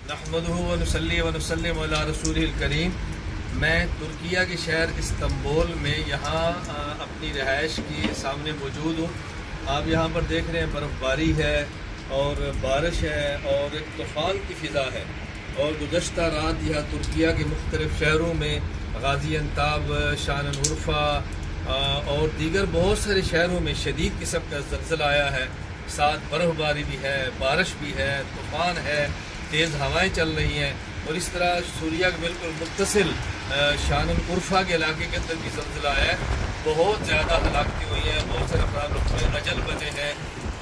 نحمدہ و نصلی و نسلم علی رسولہ الکریم۔ میں ترکیہ کے شہر استنبول میں یہاں اپنی رہائش کے سامنے موجود ہوں۔ آپ یہاں پر دیکھ رہے ہیں برف باری ہے اور بارش ہے اور ایک طوفان کی فضا ہے، اور گزشتہ رات یہاں ترکیہ کے مختلف شہروں میں غازی انتاب، شانن اور دیگر بہت سارے شہروں میں شدید قسم کا زلزلہ آیا ہے، ساتھ برف باری بھی ہے، بارش بھی ہے، طوفان ہے، تیز ہوائیں چل رہی ہیں، اور اس طرح سوریہ کے بالکل متصل شانن کے علاقے کے اندر بھی زلزلہ آیا ہے۔ بہت زیادہ ہلاکتیں ہوئی ہیں، بہت سارے افراد اپنے اجل بچے ہیں،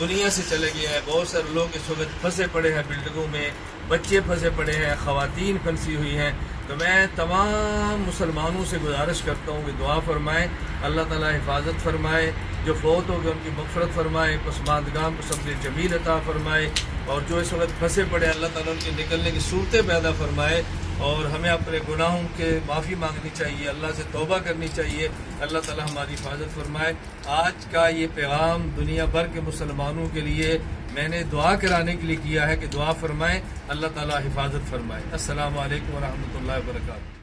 دنیا سے چلے گئے ہیں، بہت سارے لوگ اس وقت پھنسے پڑے ہیں بلڈنگوں میں، بچے پھنسے پڑے ہیں، خواتین پھنسی ہوئی ہیں۔ تو میں تمام مسلمانوں سے گزارش کرتا ہوں کہ دعا فرمائیں، اللہ تعالیٰ حفاظت فرمائے، جو فوت ہو گئے ان کی مغفرت فرمائے، پسماندگان کو صبر جمیل عطا فرمائے، اور جو اس وقت پھنسے پڑے اللہ تعالیٰ ان کے نکلنے کی صورتیں پیدا فرمائے، اور ہمیں اپنے گناہوں کے معافی مانگنی چاہیے، اللہ سے توبہ کرنی چاہیے، اللہ تعالیٰ ہماری حفاظت فرمائے۔ آج کا یہ پیغام دنیا بھر کے مسلمانوں کے لیے میں نے دعا کرانے کے لیے کیا ہے کہ دعا فرمائیں، اللہ تعالیٰ حفاظت فرمائے۔ السلام علیکم ورحمۃ اللہ وبرکاتہ۔